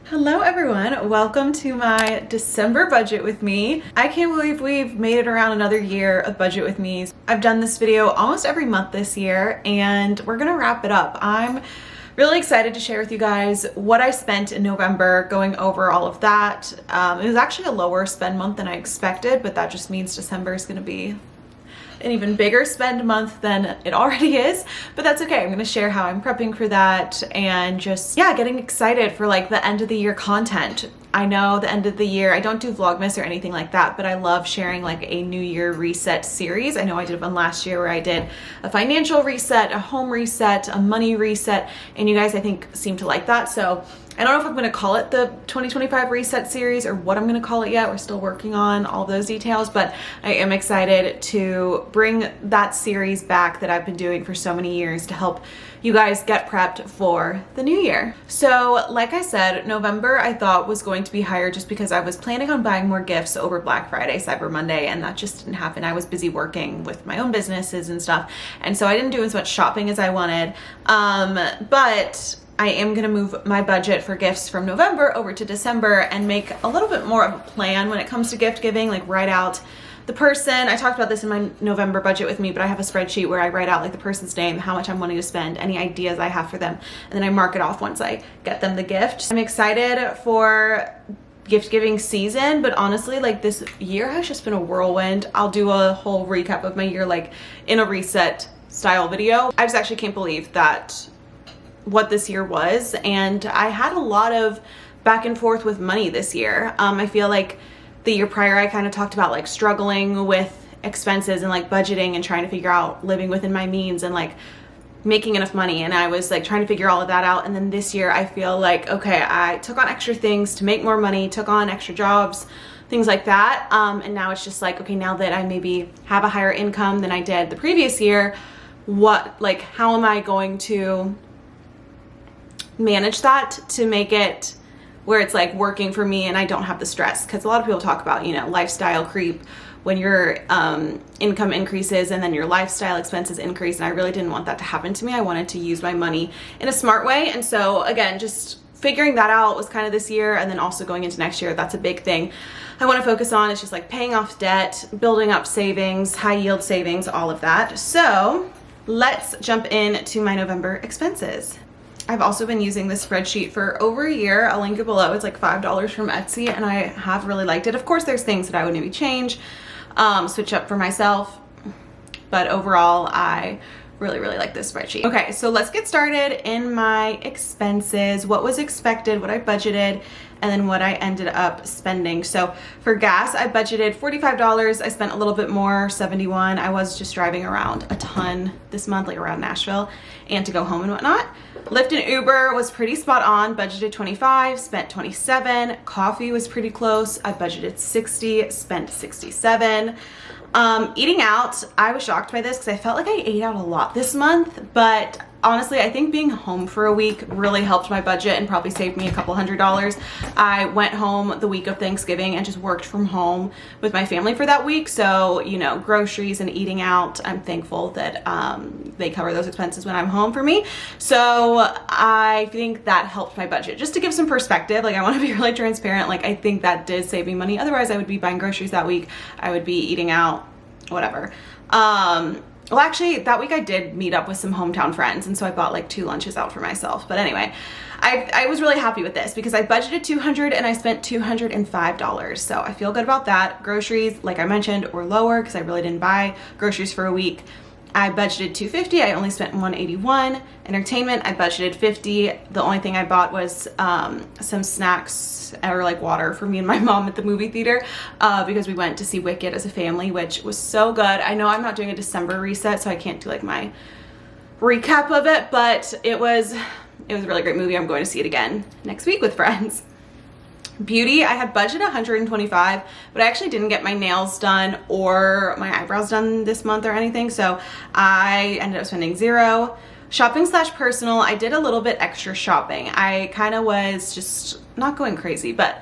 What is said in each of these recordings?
Hello everyone, welcome to my December budget with me. I can't believe we've made it around another year of budget with me. I've done this video almost every month this year and we're gonna wrap it up. I'm really excited to share with you guys what I spent in November, going over all of that. It was actually a lower spend month than I expected, but that just means December is gonna be an even bigger spend month than it already is, but that's okay. I'm gonna share how I'm prepping for that and just, yeah, getting excited for like the end of the year content. I know the end of the year, I don't do Vlogmas or anything like that, but I love sharing like a New Year reset series. I know I did one last year where I did a financial reset, a home reset, a money reset, and you guys I think seem to like that. So I don't know if I'm gonna call it the 2025 reset series or what I'm gonna call it yet. We're still working on all those details, but I am excited to bring that series back that I've been doing for so many years to help you guys get prepped for the new year. So like I said, November I thought was going to be higher just because I was planning on buying more gifts over Black Friday, Cyber Monday, and that just didn't happen. I was busy working with my own businesses and stuff, and so I didn't do as much shopping as I wanted, but I am gonna move my budget for gifts from November over to December and make a little bit more of a plan when it comes to gift giving, like write out the person. I talked about this in my November budget with me, but I have a spreadsheet where I write out like the person's name, how much I'm wanting to spend, any ideas I have for them, and then I mark it off once I get them the gift. I'm excited for gift giving season, but honestly, like this year has just been a whirlwind. I'll do a whole recap of my year like in a reset style video. I just actually can't believe that what this year was, and I had a lot of back and forth with money this year. I feel like the year prior I kind of talked about like struggling with expenses and like budgeting and trying to figure out living within my means and like making enough money, and I was like trying to figure all of that out. And then this year I feel like, okay, I took on extra things to make more money, took on extra jobs, things like that, and now it's just like, okay, now that I maybe have a higher income than I did the previous year, how am I going to manage that to make it where it's like working for me and I don't have the stress? Because a lot of people talk about, you know, lifestyle creep when your income increases and then your lifestyle expenses increase, and I really didn't want that to happen to me. I wanted to use my money in a smart way, and so again, just figuring that out was kind of this year, and then also going into next year, that's a big thing I want to focus on. It's just like paying off debt, building up savings, high yield savings, all of that. So let's jump into my November expenses. I've also been using this spreadsheet for over a year. I'll link it below. It's like $5 from Etsy, and I have really liked it. Of course, there's things that I would maybe change, switch up for myself, but overall, I really like this spreadsheet. Okay, so let's get started in my expenses. What was expected, what I budgeted, and then what I ended up spending. So for gas, I budgeted $45. I spent a little bit more, $71. I was just driving around a ton this month, like around Nashville, and to go home and whatnot. Lyft and Uber was pretty spot on, budgeted $25, spent $27. Coffee was pretty close. I budgeted $60, spent $67. Eating out, I was shocked by this because I felt like I ate out a lot this month, but honestly, I think being home for a week really helped my budget and probably saved me a couple $100s. I went home the week of Thanksgiving and just worked from home with my family for that week. So, you know, groceries and eating out, I'm thankful that they cover those expenses when I'm home for me. So I think that helped my budget. Just to give some perspective, like I want to be really transparent, like I think that did save me money. Otherwise, I would be buying groceries that week. I would be eating out, whatever. Well, actually, that week I did meet up with some hometown friends, and so I bought like 2 lunches out for myself. But anyway, I was really happy with this because I budgeted $200 and I spent $205. So I feel good about that. Groceries, like I mentioned, were lower because I really didn't buy groceries for a week. I budgeted $250. I only spent $181. Entertainment, I budgeted $50. The only thing I bought was some snacks or like water for me and my mom at the movie theater because we went to see Wicked as a family, which was so good. I know I'm not doing a December reset, so I can't do like my recap of it, but it was a really great movie. I'm going to see it again next week with friends. Beauty, I had budgeted $125, but I actually didn't get my nails done or my eyebrows done this month or anything, so I ended up spending $0. Shopping slash personal, I did a little bit extra shopping. I kind of was just not going crazy, but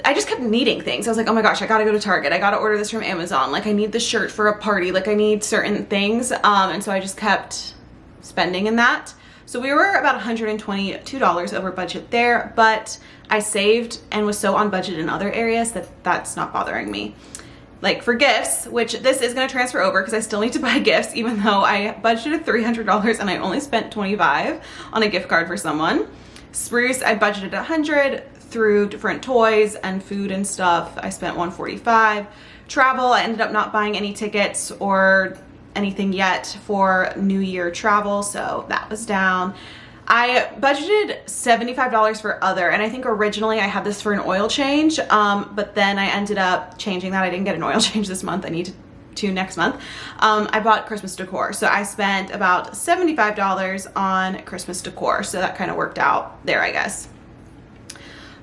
I just kept needing things. I was like, oh my gosh, I gotta go to Target. I gotta order this from Amazon. Like I need the shirt for a party. Like I need certain things. And so I just kept spending in that. So we were about $122 over budget there, but I saved and was so on budget in other areas that that's not bothering me. Like for gifts, which this is going to transfer over because I still need to buy gifts, even though I budgeted $300 and I only spent $25 on a gift card for someone. Spruce, I budgeted $100 through different toys and food and stuff. I spent $145. Travel, I ended up not buying any tickets or anything yet for New Year travel, so that was down. I budgeted $75 for other, and I think originally I had this for an oil change, but then I ended up changing that. I didn't get an oil change this month. I need to next month. I bought Christmas decor, so I spent about $75 on Christmas decor, so that kind of worked out there, I guess.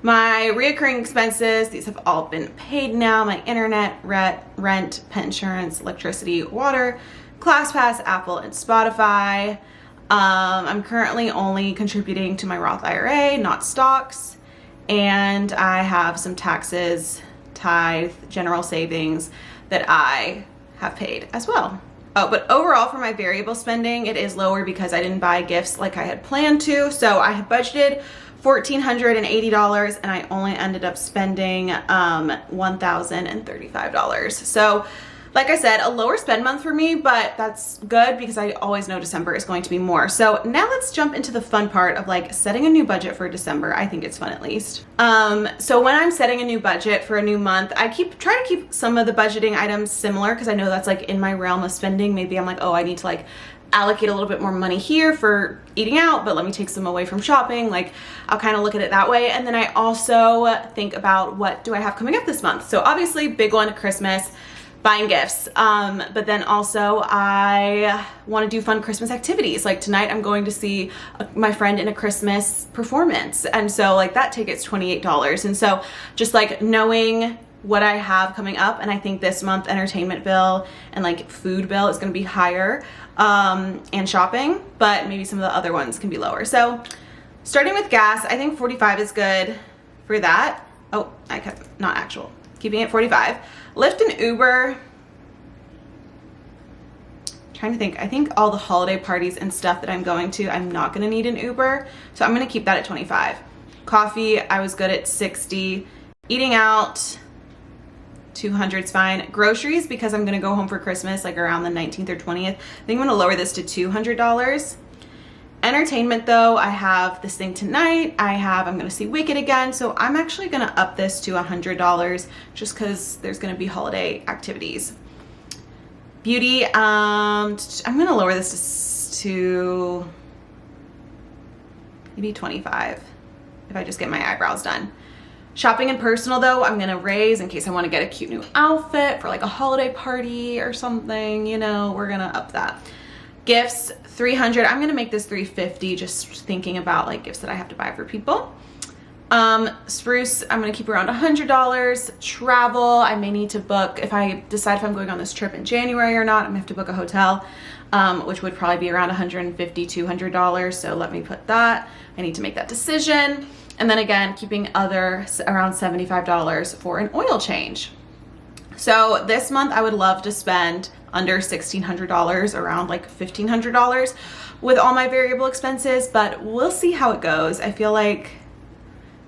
My reoccurring expenses, these have all been paid now. My internet, rent, pet insurance, electricity, water, ClassPass, Apple, and Spotify. I'm currently only contributing to my Roth IRA, not stocks. And I have some taxes, tithe, general savings that I have paid as well. Oh, but overall for my variable spending, it is lower because I didn't buy gifts like I had planned to. So I had budgeted $1,480 and I only ended up spending $1,035. So like I said, a lower spend month for me, but that's good because I always know December is going to be more. So now let's jump into the fun part of like setting a new budget for December. I think it's fun at least. So when I'm setting a new budget for a new month, I try to keep some of the budgeting items similar because I know that's like in my realm of spending. Maybe I'm like, oh, I need to like allocate a little bit more money here for eating out, but let me take some away from shopping. Like I'll kind of look at it that way. And then I also think about what do I have coming up this month? So obviously big one, Christmas, buying gifts. But then also I want to do fun Christmas activities. Like tonight I'm going to see my friend in a Christmas performance. And so like that ticket's $28. And so just like knowing what I have coming up, and I think this month entertainment bill and like food bill is going to be higher, and shopping, but maybe some of the other ones can be lower. So starting with gas, I think 45 is good for that. Oh, I kept not actual, keeping it 45. Lyft and Uber, trying to think, I think all the holiday parties and stuff that I'm going to, I'm not going to need an Uber, so I'm going to keep that at 25. Coffee, I was good at 60. Eating out, 200's fine. Groceries, because I'm gonna go home for Christmas like around the 19th or 20th, I think I'm gonna lower this to $200. Entertainment though, I have this thing tonight. I'm gonna see Wicked again, so I'm actually gonna up this to $100 just because there's gonna be holiday activities. Beauty, I'm gonna lower this to maybe 25 if I just get my eyebrows done. Shopping and personal though, I'm gonna raise in case I wanna get a cute new outfit for like a holiday party or something, you know, we're gonna up that. Gifts, 300, I'm gonna make this 350, just thinking about like gifts that I have to buy for people. Spruce, I'm gonna keep around $100. Travel, I may need to book, if I decide if I'm going on this trip in January or not, I'm gonna have to book a hotel, which would probably be around $150, $200, so let me put that. I need to make that decision. And then again, keeping other around $75 for an oil change. So this month I would love to spend under $1,600, around like $1,500 with all my variable expenses, but we'll see how it goes. I feel like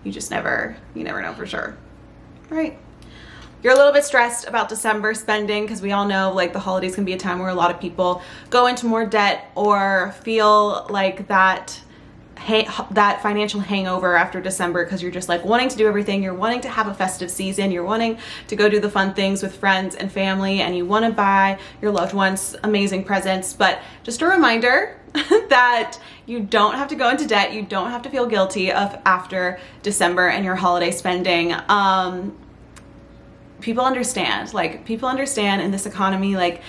you never know for sure, right? You're a little bit stressed about December spending because we all know like the holidays can be a time where a lot of people go into more debt or feel like that financial hangover after December because you're just like wanting to do everything. You're wanting to have a festive season. You're wanting to go do the fun things with friends and family, and you want to buy your loved ones amazing presents. But just a reminder that you don't have to go into debt. You don't have to feel guilty of after December and your holiday spending. People understand. Like people understand in this economy, like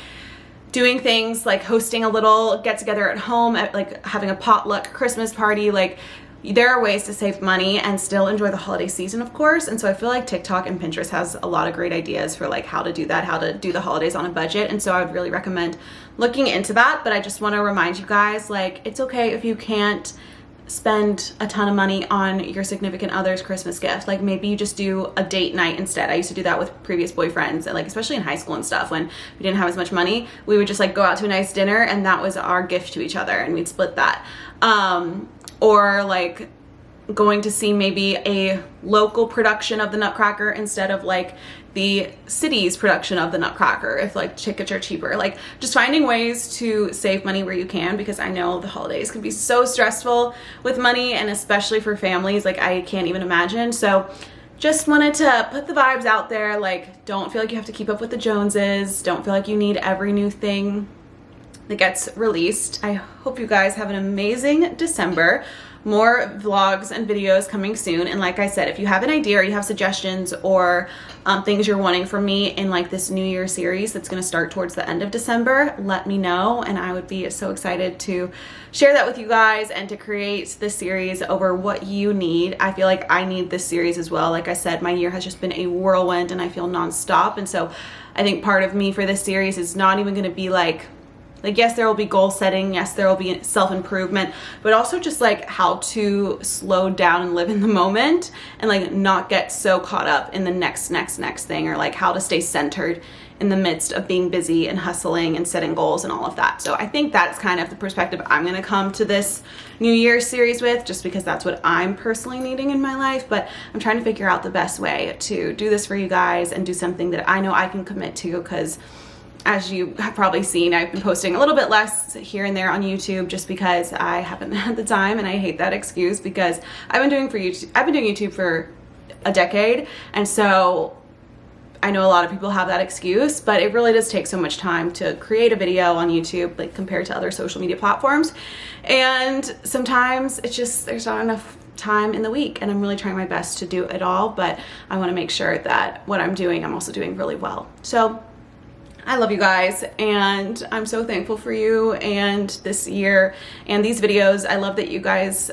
doing things like hosting a little get together at home, like having a potluck Christmas party, like there are ways to save money and still enjoy the holiday season, of course. And so I feel like TikTok and Pinterest has a lot of great ideas for like how to do that, how to do the holidays on a budget. And so I would really recommend looking into that. But I just want to remind you guys, like, it's okay if you can't spend a ton of money on your significant other's Christmas gift. Like maybe you just do a date night instead. I used to do that with previous boyfriends, like especially in high school and stuff when we didn't have as much money. We would just like go out to a nice dinner and that was our gift to each other and we'd split that. Or like going to see maybe a local production of the Nutcracker instead of like the city's production of the Nutcracker if like tickets are cheaper. Like just finding ways to save money where you can, because I know the holidays can be so stressful with money, and especially for families, like I can't even imagine. So just wanted to put the vibes out there. Like don't feel like you have to keep up with the Joneses. Don't feel like you need every new thing that gets released. I hope you guys have an amazing December. More vlogs and videos coming soon. And like I said, if you have an idea or you have suggestions or things you're wanting from me in like this New Year series that's going to start towards the end of December, let me know. And I would be so excited to share that with you guys and to create this series over what you need. I feel like I need this series as well. Like I said, my year has just been a whirlwind and I feel nonstop. And so I think part of me for this series is not even going to be like yes, there will be goal setting, yes, there will be self-improvement, but also just like how to slow down and live in the moment and like not get so caught up in the next thing, or like how to stay centered in the midst of being busy and hustling and setting goals and all of that. So I think that's kind of the perspective I'm gonna come to this New Year's series with, just because that's what I'm personally needing in my life. But I'm trying to figure out the best way to do this for you guys and do something that I know I can commit to, because as you have probably seen, I've been posting a little bit less here and there on YouTube just because I haven't had the time, and I hate that excuse because I've been doing YouTube for a decade, and so I know a lot of people have that excuse, but it really does take so much time to create a video on YouTube, like compared to other social media platforms. And sometimes it's just, there's not enough time in the week, and I'm really trying my best to do it all, but I want to make sure that what I'm doing, I'm also doing really well. So I love you guys, and I'm so thankful for you and this year and these videos. I love that you guys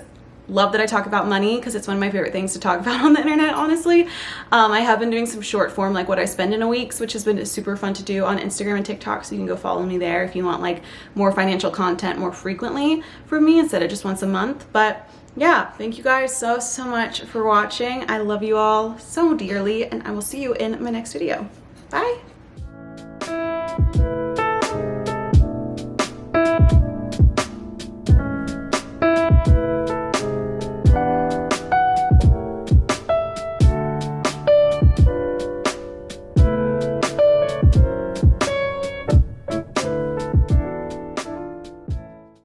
love that I talk about money, because it's one of my favorite things to talk about on the internet, honestly. I have been doing some short form, like what I spend in a week, which has been super fun to do on Instagram and TikTok, so you can go follow me there if you want like more financial content more frequently from me instead of just once a month. But yeah, thank you guys so much for watching. I love you all so dearly, and I will see you in my next video. Bye.